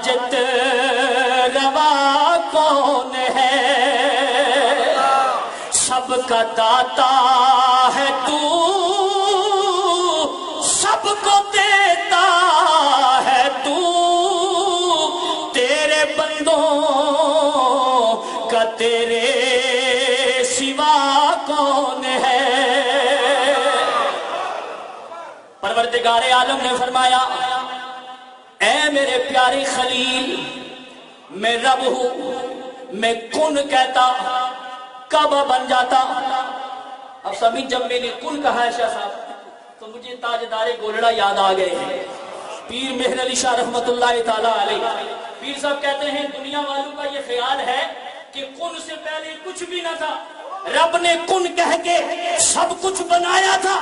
حاجت روا کون ہے سب کا داتا ہے تو سب کو دیتا ہے تو تیرے بندوں کا تیرے سوا کون ہے پروردگار عالم نے فرمایا اے میرے پیارے خلیل میں رب ہوں میں کن کہتا کب بن جاتا اب سبھی جب میں نے کن کہا ہے شاہ صاحب تو مجھے تاجدار گولڑا یاد آ گئے ہیں پیر مہر علی شاہ رحمت اللہ تعالیٰ علیہ پیر صاحب کہتے ہیں دنیا والوں کا یہ خیال ہے کہ کن سے پہلے کچھ بھی نہ تھا رب نے کن کہہ کے سب کچھ بنایا تھا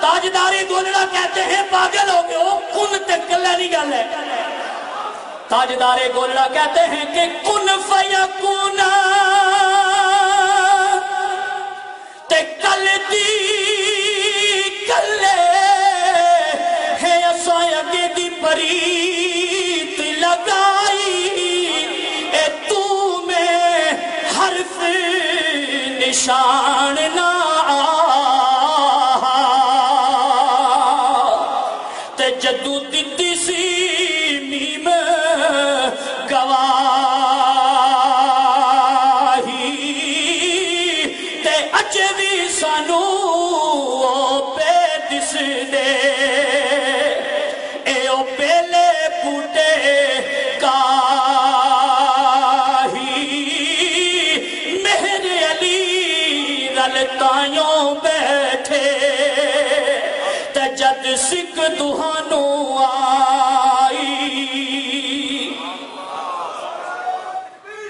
تاجدار گولڑا کہتے ہیں پاگل ہو گئے ہو کن تے گلا نہیں گل ہے تاجدار گولڑا کہتے ہیں کہ کن فیکون تے کل دی کلے ہے اساں اگے دی بریت لگائی اے تو میں حرف نشان نہ تے جدو دتی سی میم گواہی تے اچھے بھی سانو پہ دس دے اے او پہلے بوٹے کاہی مہر علی رلتائیوں بیٹھے تے جد سکھ دہانو آئی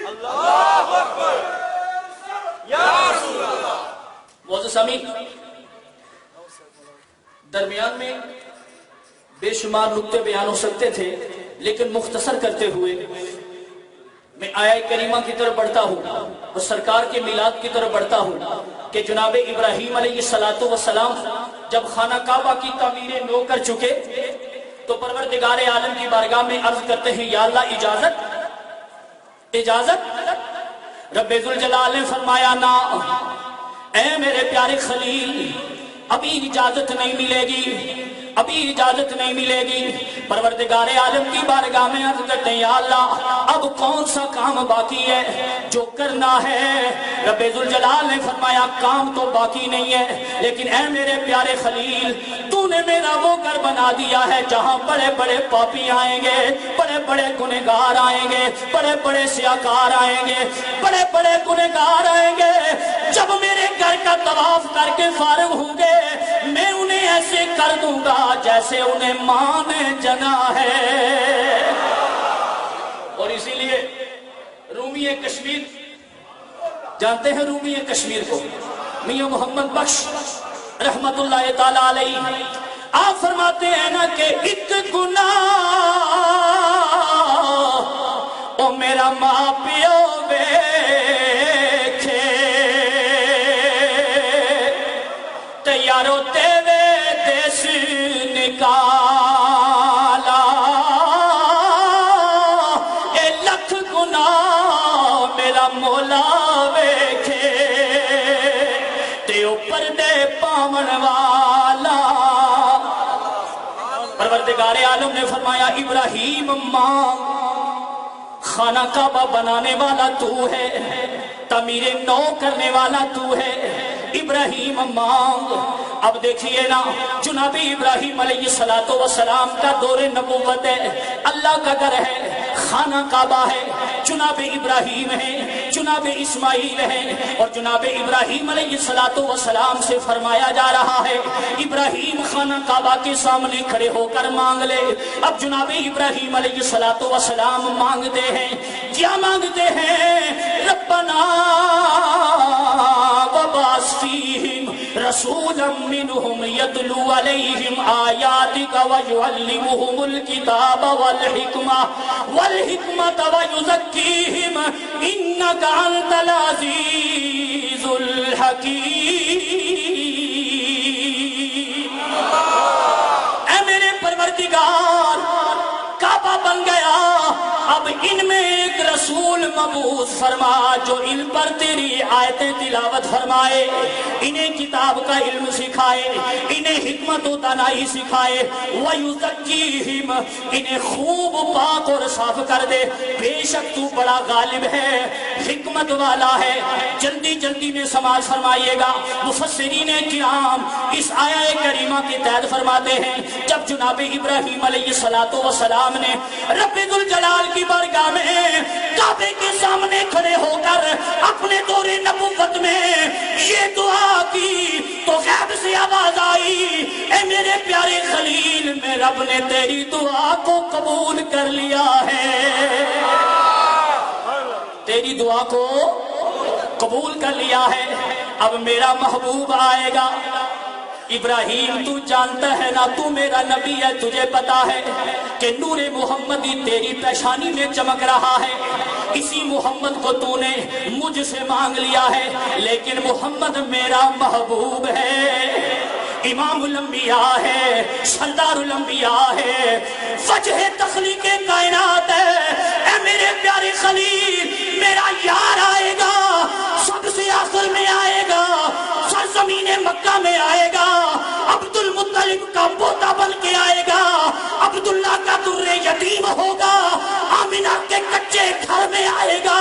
اللہ اکبر یا رسول اللہ معزز سامعین درمیان میں بے شمار نکتے بیان ہو سکتے تھے لیکن مختصر کرتے ہوئے میں آیہ کریمہ کی طرف بڑھتا ہوں اور سرکار کے میلاد کی طرف بڑھتا ہوں کہ جناب ابراہیم علیہ السلام جب خانہ کعبہ کی تعمیر نو کر چکے تو پروردگار عالم کی بارگاہ میں عرض کرتے ہیں یا اللہ اجازت رب ذوالجلال نے فرمایا نا اے میرے پیارے خلیل ابھی اجازت نہیں ملے گی ابھی اجازت نہیں ملے گی پروردگار عالم کی بارگاہ میں عرض کرتے ہیں یا اللہ اب کون سا کام باقی ہے جو کرنا ہے رب ذوالجلال نے فرمایا کام تو باقی نہیں ہے لیکن اے میرے پیارے خلیل تو نے میرا وہ گھر بنا دیا ہے جہاں بڑے بڑے پاپی آئیں گے بڑے بڑے گنہگار آئیں گے بڑے بڑے سیاکار آئیں گے بڑے بڑے گنہگار آئیں گے جب میرے گھر کا طواف کر کے فارغ ہوں گے میں انہیں ایسے کر دوں گا جیسے انہیں ماں نے جنا ہے اور اسی لیے رومی کشمیر جانتے ہیں رومی کشمیر کو میاں محمد بخش رحمت اللہ تعالیٰ علیہ آپ فرماتے ہیں نا کہ ایک گناہ او میرا ماں پیو ویکھے تے یارو تیوے دیس نکالا اے لکھ گناہ میرا مولا ویکھے تے اوپر دے پاون والا پروردگار عالم نے فرمایا ابراہیم مانگ خانہ کعبہ بنانے والا تو ہے تعمیر نو کرنے والا تو ہے ابراہیم مانگ اب دیکھیے نا جناب ابراہیم علیہ السلام کا دور نبوت ہے اللہ کا گھر ہے خانہ کعبہ ہے جناب ابراہیم ہے جناب اسماعیل ہے اور جناب ابراہیم علیہ السلام سے فرمایا جا رہا ہے ابراہیم خانہ کعبہ کے سامنے کھڑے ہو کر مانگ لے اب جناب ابراہیم علیہ السلام مانگتے ہیں کیا مانگتے ہیں ربنا وبعث فیہم رسولا منہم یتلو علیہم آیاتک ویعلمہم الکتاب والحکمت ویزکیہم انک انت العزیز الحکیم اے میرے پروردگار کعبہ بن گیا اب ان میں ایک رسول مبعوث فرما جو ان پر تیری آیتیں تلاوت فرمائے، انہیں کتاب کا علم سکھائے، انہیں حکمت و دانائی سکھائے، وَيُزَكِّيهِمْ انہیں خوب پاک اور صاف کر دے۔ بے شک تو بڑا غالب ہے، حکمت والا ہے۔ جلدی جلدی میں سماعت فرمائیے گا۔ مفسرین کرام اس آیہ کریمہ کی تائید فرماتے ہیں جب جناب ابراہیم علیہ السلام نے رب ذوالجلال کی بارگاہ میں کعبے کے سامنے کھڑے ہو کر اپنے دور نبوت میں یہ دعا کی تو غیب سے آواز آئی، اے میرے پیارے خلیل، میں رب نے تیری دعا کو قبول کر لیا ہے، تیری دعا کو قبول کر لیا ہے، اب میرا محبوب آئے گا۔ ابراہیم تو جانتا ہے نا تو میرا نبی ہے، تجھے پتا ہے کہ نور محمدی تیری پیشانی میں چمک رہا ہے، اسی محمد کو تو نے مجھ سے مانگ لیا ہے، لیکن محمد میرا محبوب ہے، امام الانبیاء ہے، سردار الانبیاء ہے، وجہ تخلیق کائنات ہے، اے میرے پیارے خلیل، میرا یار آئے گا، سب سے آخر میں آئے گا، سرزمین مکہ میں آئے گا، عبد المطلب کا پوتا بن کے آئے گا، عبداللہ کا در یتیم ہوگا، آمنہ کے کچے گھر میں آئے گا،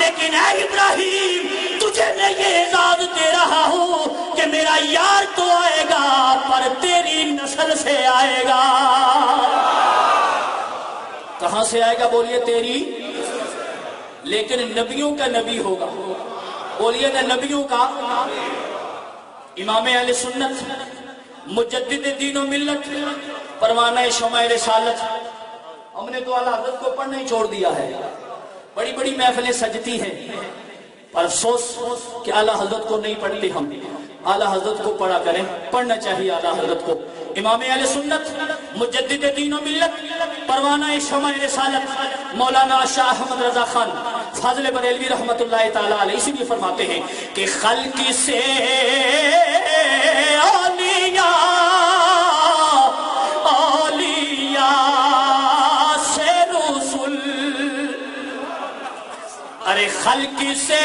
لیکن اے ابراہیم تجھے میں یہ اعزاز دے رہا ہوں کہ میرا یار تو آئے گا پر تیری نسل سے آئے گا۔ کہاں سے آئے گا بولیے؟ تیری، لیکن نبیوں کا نبی ہوگا، بولیے نا نبیوں کا۔ امام اہل سنت، مجدد دین و ملت، پروانہ شمع رسالت، ہم نے تو اعلیٰ حضرت کو پڑھنا ہی چھوڑ دیا ہے، بڑی بڑی محفلیں سجتی ہیں، پر افسوس کہ اعلیٰ حضرت کو نہیں پڑھتے ہم، اعلیٰ حضرت کو پڑھا کریں، پڑھنا چاہیے اعلیٰ حضرت کو۔ امام اہل سنت، مجدد دین و ملت، پروانہ شمع رسالت، مولانا شاہ احمد رضا خان فاضل بریلوی رحمت اللہ تعالیٰ علیہ اسی لیے فرماتے ہیں کہ خلق سے اولیاء، اولیاء سے رسول، ارے خلق سے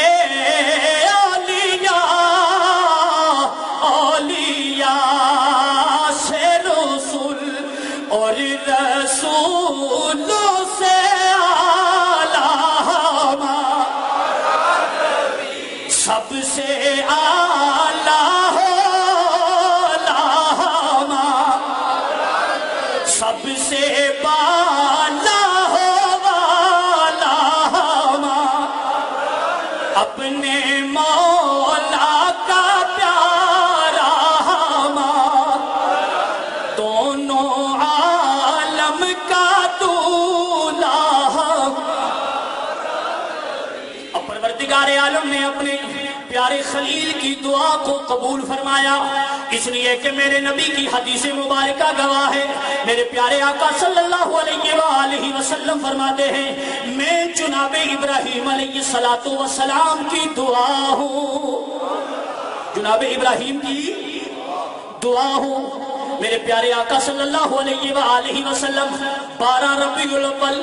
اولیاء، اولیاء سے رسول، اور رسولوں سے سب سے اعلیٰ ہو لاما، سب سے بالا ہو والا، اپنے مولا کا پیارا دونوں عالم کا دولا۔ اب پروردگار عالم نے اپنے پیارے خلیل کی دعا کو قبول فرمایا، اس لیے کہ میرے نبی کی حدیث مبارکہ گواہ ہے، میرے پیارے آقا صلی اللہ علیہ وآلہ وسلم فرماتے ہیں میں جناب ابراہیم علیہ السلام کی دعا ہوں، جناب ابراہیم کی دعا ہوں۔ میرے پیارے آقا صلی اللہ علیہ وآلہ وسلم 12 ربیع الاول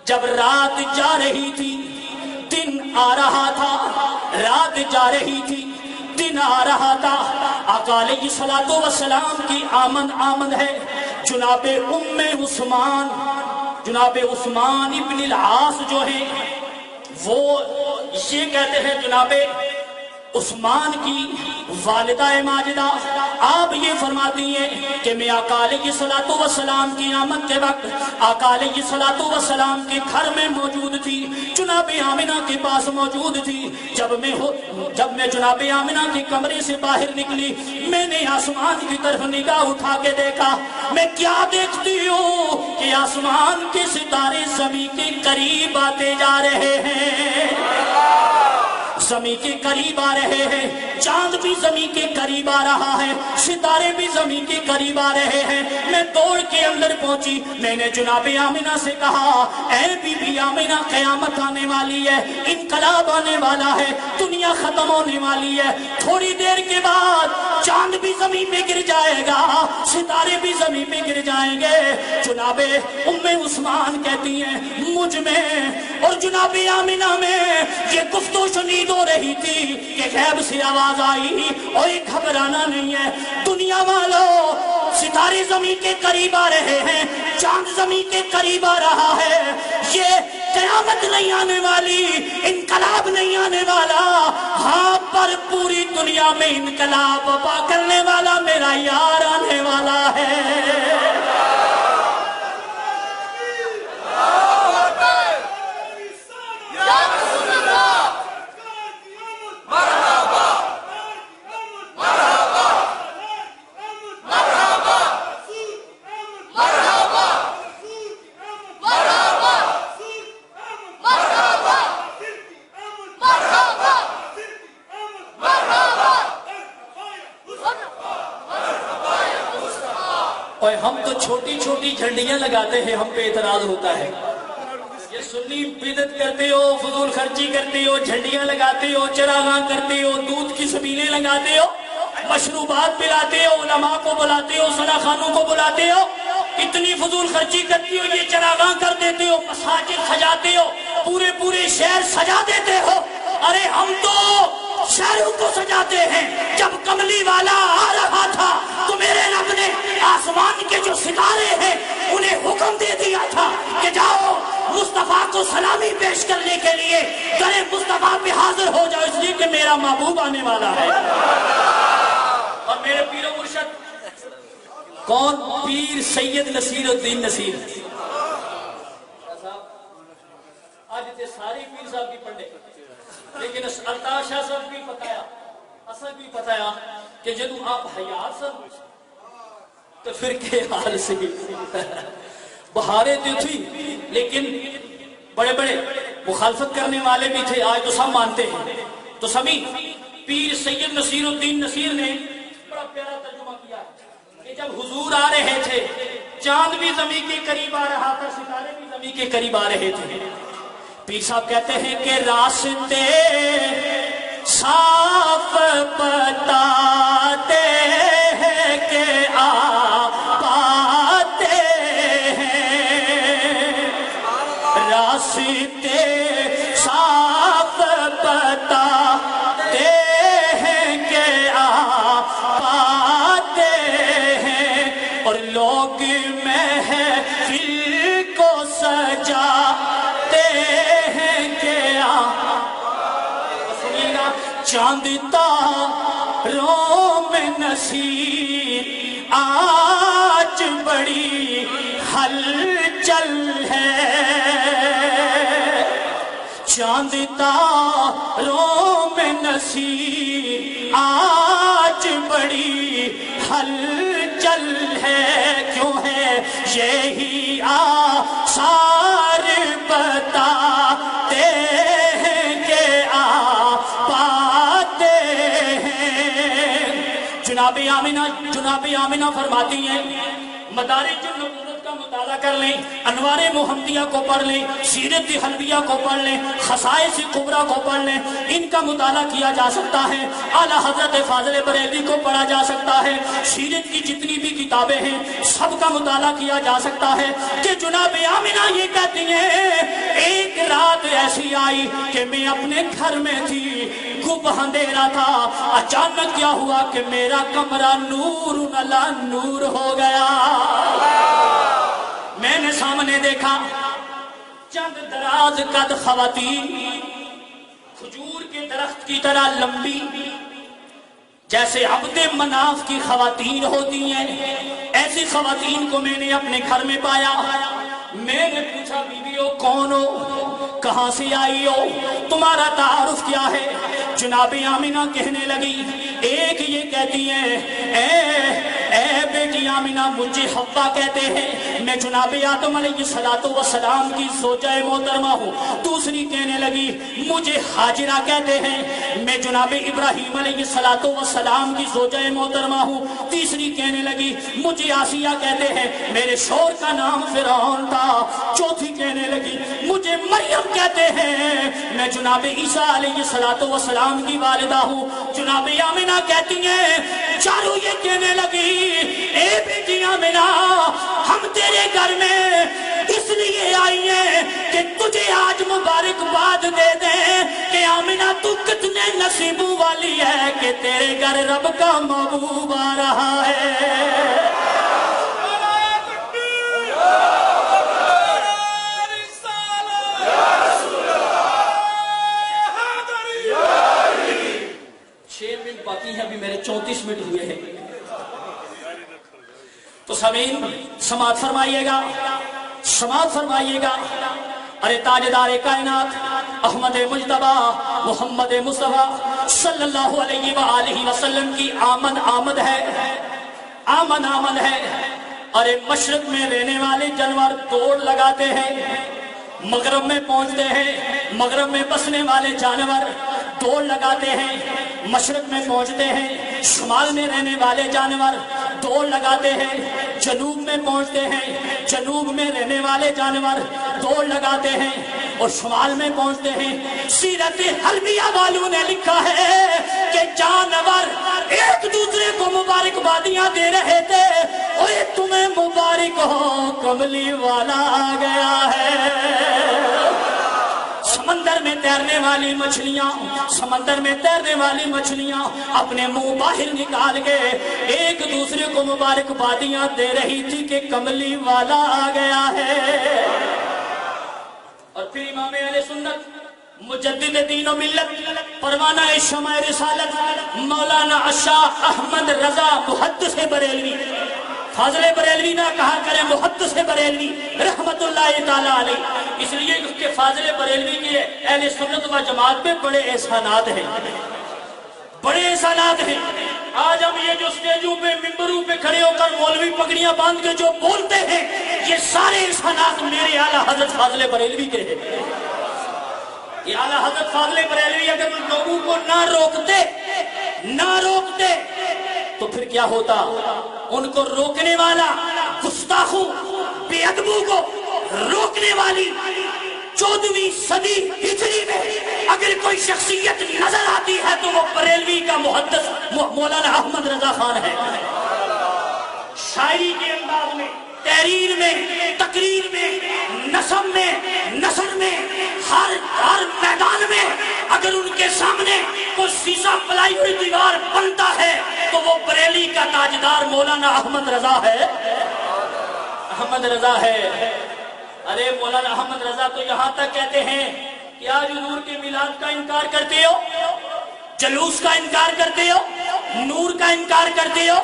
جب رات جا رہی تھی، دن آ رہا تھا، رات جا رہی تھی، دن آ رہا تھا، آقا علیہ السلام کی آمد ہے۔ جناب عثمان، جناب عثمان ابن العاص جو ہیں وہ یہ کہتے ہیں جناب عثمان کی والدہ ماجدہ، آپ یہ فرماتی ہیں کہ میں آقا علیہ السلام کی آمد کے وقت آقا علیہ السلام کے گھر میں موجود تھی، جناب آمنہ کے پاس موجود تھی۔ جب میں جناب آمنہ کے کمرے سے باہر نکلی، میں نے آسمان کی طرف نگاہ اٹھا کے دیکھا، میں کیا دیکھتی ہوں کہ آسمان کے ستارے زمین کے قریب آتے جا رہے ہیں، زمین کے قریب آ رہے ہیں، چاند بھی زمین کے قریب آ رہا ہے، ستارے بھی زمین کے قریب آ رہے ہیں۔ میں دوڑ کے اندر پہنچی، میں نے جناب آمنہ سے کہا اے بی بی آمنہ، قیامت آنے والی ہے، انقلاب آنے والا ہے، دنیا ختم ہونے والی ہے، تھوڑی دیر کے بعد چاند بھی زمین میں گر جائے گا، ستارے بھی زمین پہ گر جائیں گے. جناب ام عثمان کہتی ہیں مجھ میں اور جناب آمنہ میں یہ گفت و شنید ہو رہی تھی کہ غیب سے آواز آئی اور یہ گھبرانا نہیں ہے دنیا والوں. ستارے زمین کے قریب آ رہے ہیں, چاند زمین کے قریب آ رہا ہے. یہ قیامت نہیں آنے والی, انقلاب نہیں آنے والا, ہاں پر پوری دنیا میں انقلاب وبا کرنے والا میرا یار آنے والا ہے. اور ہم تو چھوٹی چھوٹی جھنڈیاں لگاتے ہیں, ہم پہ اعتراض ہوتا ہے. یہ سنی بدعت کرتے ہو, فضول خرچی کرتے ہو, جھنڈیاں لگاتے ہو, چراغاں کرتے ہو, دودھ کی سبیلیں لگاتے ہو, مشروبات پلاتے ہو, علماء کو بلاتے ہو, ثنا خانوں کو بلاتے ہو, اتنی فضول خرچی کرتی ہو, یہ چراغاں کر دیتے ہو, مساجد سجاتے ہو, پورے پورے شہر سجا دیتے ہو. ارے ہم تو شہروں کو سجاتے ہیں. جب کملی والا آ رہا تھا تو میرے رب نے آسمان کے جو ستارے ہیں انہیں حکم دے دیا تھا کہ جاؤ مصطفیٰ کو سلامی پیش کرنے کے لیے در مصطفیٰ پہ حاضر ہو جاؤ, اس لیے کہ میرا محبوب آنے والا ہے. اور میرے پیر و مرشد کون؟ پیر سید نصیر الدین نصیر. آج اتنے ساری پیر صاحب کی پڑھے, لیکن الطاف شاہ صاحب بھی بتایا, اصل بھی بتایا کہ جب آپ حیات صاحب تو پھر کے حال سے بہاریں تو تھی, لیکن بڑے بڑے مخالفت کرنے والے بھی تھے. آج تو سب مانتے ہیں. تو سبھی پیر سید نصیر الدین نصیر نے بڑا پیارا ترجمہ کیا کہ جب حضور آ رہے تھے چاند بھی زمین کے قریب آ رہا تھا, ستارے بھی زمین کے قریب آ رہے تھے. پیر صاحب کہتے ہیں کہ راستے صاف بتاتے ہیں کہ آپ آتے ہیں, راستے صاف بتاتے ہیں کہ آپ آتے ہیں, اور لوگ محفل کو سجاتے ہیں کہ چاند تاروں میں نصیر آج بڑی ہلچل ہے. چاند تاروں میں نصیر آج بڑی ہلچل ہے. کیوں ہے یہی آثار بتاتے ہیں کہ آپ آتے ہیں. جناب آمنہ فرماتی ہیں مدارج النبوت کا مطالعہ کر لیں, انوار محمدیہ کو پڑھ لیں, سیرت حلبیہ کو پڑھ لیں, خصائص کبریٰ کو پڑھ لیں, ان کا مطالعہ کیا جا سکتا ہے. اعلیٰ حضرت فاضل بریلوی کو پڑھا جا سکتا ہے. سیرت کی جتنی بھی کتابیں ہیں سب کا مطالعہ کیا جا سکتا ہے کہ جناب آمنہ یہ کہتی ہیں ایک رات ایسی آئی کہ میں اپنے گھر میں تھی, خوب اندھیرا تھا, اچانک کیا ہوا کہ میرا کمرہ نور علی نور ہو گیا. میں نے سامنے دیکھا چند دراز قد خواتین کھجور کے درخت کی طرح لمبی, جیسے عبد مناف کی خواتین ہوتی ہیں ایسی خواتین کو میں نے اپنے گھر میں پایا. میں نے پوچھا بیوی ہو کون ہو, کہاں سے آئی ہو, تمہارا تعارف کیا ہے؟ جناب آمنہ کہنے لگی, ایک یہ کہتی ہیں اے بیٹی آمنہ مجھے حوا کہتے ہیں, میں جناب آدم علیہ السلام کی زوجہ محترمہ ہوں. دوسری کہنے لگی مجھے حاجرہ کہتے ہیں, میں جناب ابراہیم علیہ السلام کی زوجہ محترمہ ہوں. تیسری کہنے لگی مجھے آسیہ کہتے ہیں, میرے شوہر کا نام فرعون تھا. چوتھی کہنے لگی مجھے مریم کہتے ہیں, میں جناب عیسیٰ علیہ السلام کی والدہ ہوں. جناب آمنہ کہتی ہیں چاروں یہ کہنے لگی اے بیٹی فرمائیے کہ تجھے آج مبارکباد دے دیں کہ آمنہ تو کتنے نصیبوں والی ہے کہ تیرے گھر رب کا محبوب آ رہا ہے۔ باقی ہے، ابھی میرے 34 منٹ ہوئے ہیں، تو سامعین سماعت فرمائیے گا، سماعت فرمائیے گا۔ ارے تاجدار کائنات احمد مجتبی محمد مصطفیٰ صلی اللہ علیہ وآلہ وسلم کی آمد آمد ہے، آمد آمد ہے۔ ارے مشرق میں رہنے والے جانور دوڑ لگاتے ہیں، مغرب میں پہنچتے ہیں، مغرب میں بسنے والے جانور دوڑ لگاتے ہیں، مشرق میں پہنچتے ہیں، شمال میں رہنے والے جانور دوڑ لگاتے ہیں، جنوب میں پہنچتے ہیں، جنوب میں رہنے والے جانور دوڑ لگاتے ہیں اور شمال میں پہنچتے ہیں۔ سیرت حلبیہ والوں نے لکھا ہے کہ جانور ایک دوسرے کو مبارکبادیاں دے رہے تھے، اور تمہیں مبارک ہو کملی والا آ گیا ہے۔ سمندر میں تیرنے والی مچھلیاں، سمندر میں تیرنے والی مچھلیاں اپنے منہ باہر نکال کے ایک دوسرے کو مبارکبادیاں دے رہی تھی کہ کملی والا آ گیا ہے۔ اور پھر امام اہل سنت مجدد دین و ملت پروانہ شمع رسالت مولانا شاہ احمد رضا محدث بریلوی، فاضل بریلوی نہ کہا کریں محدث بریلوی رحمت اللہ تعالی علیہ، اس لیے اس کے فاضل بریلوی کے اہل سنت و جماعت پہ بڑے احسانات ہیں، بڑے احسانات ہیں۔ آج ہم یہ جو سٹیجوں پہ ممبروں پہ کھڑے ہو کر مولوی پگڑیاں باندھ کے جو بولتے ہیں، یہ سارے احسانات میرے اعلیٰ حضرت فاضل بریلوی کے ہیں۔ یہ اعلیٰ حضرت فاضل بریلوی اگر ان لوگوں کو نہ روکتے تو پھر کیا ہوتا؟ ان کو روکنے والا گستاخوں بے ادبوں کو روکنے والی 14ویں صدی ہجری میں اگر کوئی شخصیت نظر آتی ہے تو وہ بریلوی کا محدث مولانا احمد رضا خان ہے۔ شاعری کے انداز میں، تحریر میں، تقریر میں، نظم میں، نثر میں، ہر میدان میں اگر ان کے سامنے کوئی سیسا پلائی ہوئی دیوار بنتا ہے تو وہ بریلی کا تاجدار مولانا احمد رضا ہے، احمد رضا ہے۔ ارے مولانا احمد رضا تو یہاں تک کہتے ہیں کہ آج حضور کے میلاد کا انکار کرتے ہو، جلوس کا انکار کرتے ہو، نور کا انکار کرتے ہو،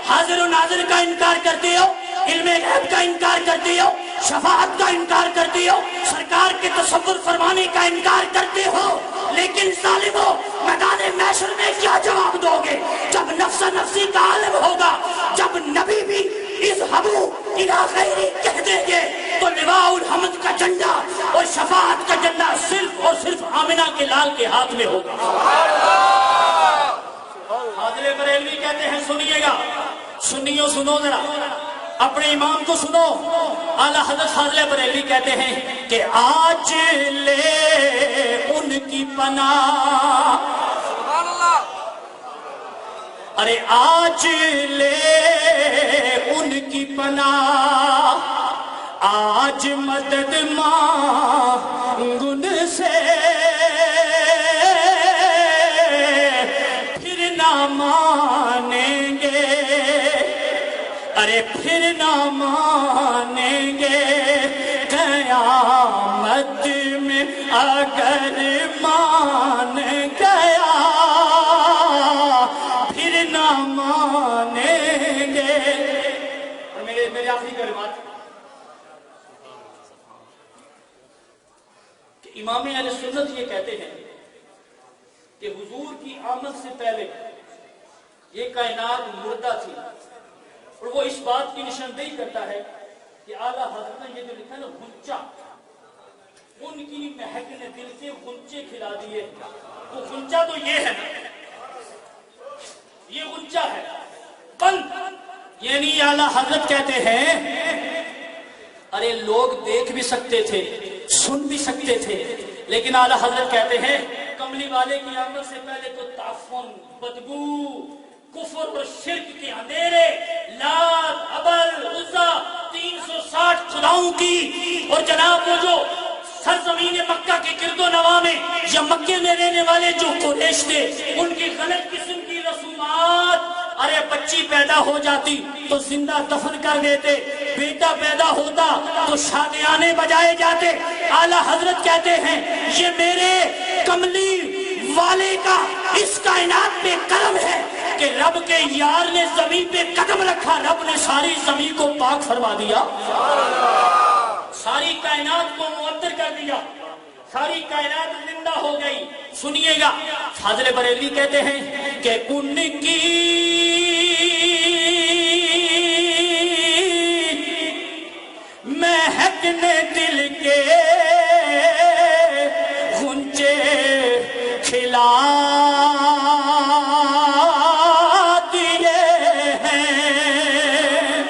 حاضر و ناظر کا انکار کرتے ہو، علم غیب کا انکار کرتے ہو، شفاعت کا انکار کرتے ہو، سرکار کے تصور فرمانے کا انکار کرتے ہو، لیکن ظالمو میدان محشر میں کیا جواب دو گے جب نفس نفسی کا عالم ہوگا، جب نبی بھی اذهبوا الى غیری کہہ دیں گے تو لواء الحمد کا جھنڈا اور شفاعت کا جھنڈا صرف اور صرف آمنہ کے لال کے ہاتھ میں ہوگا۔ فاضل بریلوی کہتے ہیں، سنیے گا سنیو، سنو ذرا اپنے امام کو سنو۔ اعلیٰ حضرت فاضل بریلوی کہتے ہیں کہ آج لے ان کی پناہ، ارے آج لے ان کی پناہ، آج مدد مانگ ان سے، پھر نہ مانیں گے، ارے پھر نہ مانیں گے، قیامت میں اگر مان گیا پھر نہ مانیں گے۔ اور میرے آخری کلمات کہ امام اہل سنت یہ کہتے ہیں کہ حضور کی آمد سے پہلے یہ کائنات مردہ تھی، اور وہ اس بات کی نشاندہی کرتا ہے کہ اعلیٰ حضرت نے یہ جو لکھا ہے نا غنچہ، ان کی مہک نے دل سے غنچے کھلا دیے۔ وہ غنچہ تو یہ ہے نا، یہ غنچہ ہے بند، یعنی اعلیٰ حضرت کہتے ہیں ارے لوگ دیکھ بھی سکتے تھے، سن بھی سکتے تھے، لیکن اعلیٰ حضرت کہتے ہیں کملی والے کی آمد سے پہلے تو تعفن، بدبو، کفر اور شرک کے اندھیرے، لات، ابل، عزا، 360 خداؤں کی اور جناب وہ جو سرزمین مکہ کے گرد و نواح میں یا مکے میں رہنے والے جو قریش تھے، ان کی غلط قسم کی رسومات، ارے بچی پیدا ہو جاتی تو زندہ دفن کر دیتے، بیٹا پیدا ہوتا تو شادیانے بجائے جاتے۔ اعلیٰ حضرت کہتے ہیں یہ میرے کملی والے کا اس کائنات پہ کرم ہے کہ رب کے یار نے زمین پہ قدم رکھا، رب نے ساری زمین کو پاک فرما دیا، ساری کائنات کو معطر کر دیا، ساری کائنات زندہ ہو گئی۔ سنیے گا، فاضل بریلوی کہتے ہیں کہ ان کی مہک نے دل کے غنچے کھلا دیے ہیں،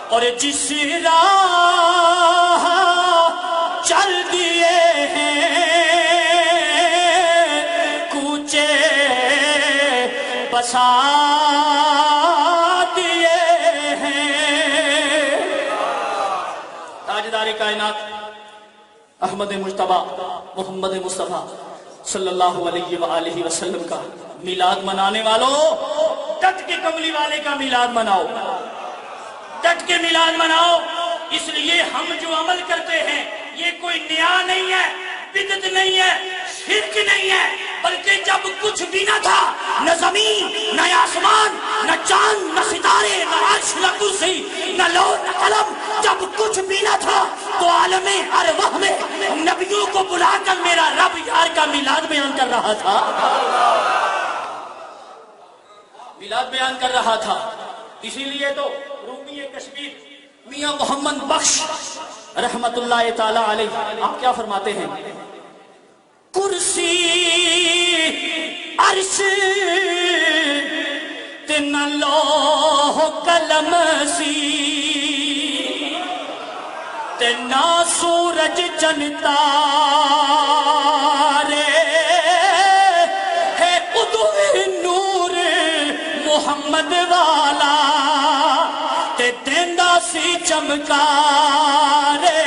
اور جس راہ چل دیے ہیں کوچے بسا دیے ہیں۔ تاجدار کائنات احمد مجتبیٰ محمد مصطفیٰ صلی اللہ علیہ وآلہ وسلم کا میلاد منانے والوں، ڈٹ کے کملی والے کا میلاد مناؤ، ڈٹ کے میلاد مناؤ۔ اس لیے ہم جو عمل کرتے ہیں یہ کوئی نیا نہیں ہے، بدعت نہیں ہے، شرک نہیں ہے، بلکہ جب کچھ بھی نہ تھا، نہ زمین نہ آسمان نہ چاند نہ ستارے نہ عرش نہ کرسی نہ لوح نہ قلم، جب کچھ بھی نہ تھا تو عالم ارواح میں نبیوں کو بلا کر میرا رب یار کا میلاد بیان کر رہا تھا، میلاد بیان کر رہا تھا۔ اسی لیے تو رومی کشمیر میاں محمد بخش رحمت اللہ تعالی علیہ آپ کیا فرماتے ہیں؟ کرسی عرش تن لوح قلم سی تنا سورج چن تارے ہے ادو نور محمد والا تے دیندا سی چمکارے۔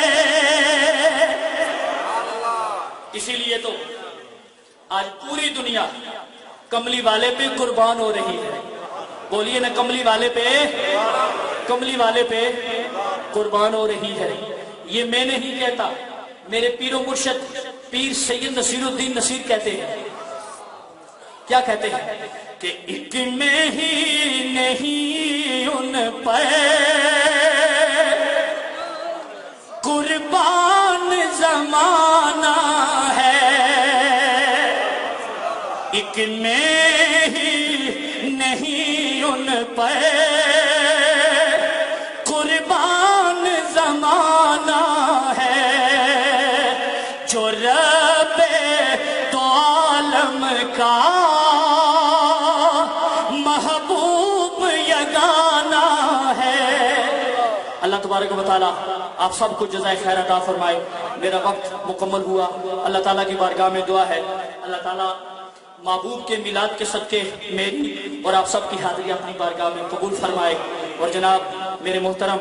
اسی لیے تو آج پوری دنیا کملی والے پہ قربان ہو رہی ہے، بولیے نا کملی والے پہ، کملی والے پہ قربان ہو رہی ہے۔ یہ میں نہیں کہتا، میرے پیر و مرشد پیر سید نصیر الدین نصیر کہتے ہیں، کیا کہتے ہیں کہ ایک میں ہی نہیں ان پہ قربان زمانہ ہے، ایک میں ہی نہیں ان پہ قربان زمانہ ہے، جو رب دو عالم کا محبوب یگانہ ہے۔ اللہ تبارک و تعالیٰ آپ سب کو جزائے خیر عطا فرمائے۔ میرا وقت مکمل ہوا، اللہ تعالیٰ کی بارگاہ میں دعا ہے اللہ تعالیٰ محبوب کے میلاد کے صدقے میری اور آپ سب کی حاضری اپنی بارگاہ میں قبول فرمائے۔ اور جناب میرے محترم،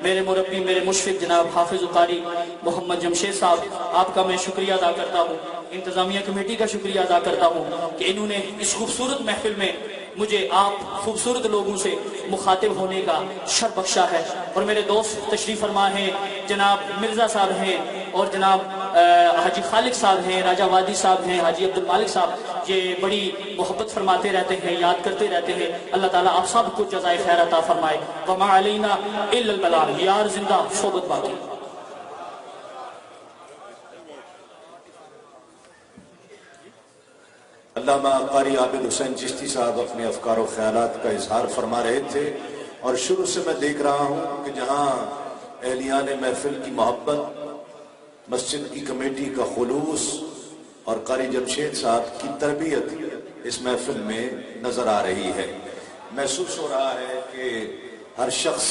میرے مربی، میرے مشفق جناب حافظ قاری محمد جمشید صاحب، آپ کا میں شکریہ ادا کرتا ہوں، انتظامیہ کمیٹی کا شکریہ ادا کرتا ہوں کہ انہوں نے اس خوبصورت محفل میں مجھے آپ خوبصورت لوگوں سے مخاطب ہونے کا شرف بخشا ہے۔ اور میرے دوست تشریف فرما ہیں، جناب مرزا صاحب ہیں اور جناب حاجی خالق صاحب ہیں، راجہ وادی صاحب ہیں، حاجی عبد المالک صاحب، یہ بڑی محبت فرماتے رہتے ہیں، یاد کرتے رہتے ہیں۔ اللہ تعالیٰ آپ سب کو جزائے خیر عطا فرمائے۔ وما علینا الا البلاغ، یار زندہ صحبت باقی۔ علامہ قاری عابد حسین چشتی صاحب اپنے افکار و خیالات کا اظہار فرما رہے تھے، اور شروع سے میں دیکھ رہا ہوں کہ جہاں اہلیان محفل کی محبت، مسجد کی کمیٹی کا خلوص اور قاری جمشید صاحب کی تربیت اس محفل میں نظر آ رہی ہے۔ محسوس ہو رہا ہے کہ ہر شخص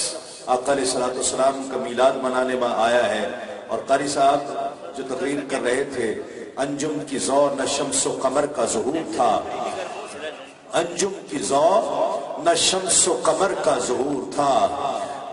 آقا علیہ الصلوۃ والسلام کا میلاد منانے میں آیا ہے۔ اور قاری صاحب جو تقریر کر رہے تھے، انجم کی ضو نہ شمس و قمر کا ظہور تھا، انجم کی ضو نہ شمس و قمر کا ظہور تھا،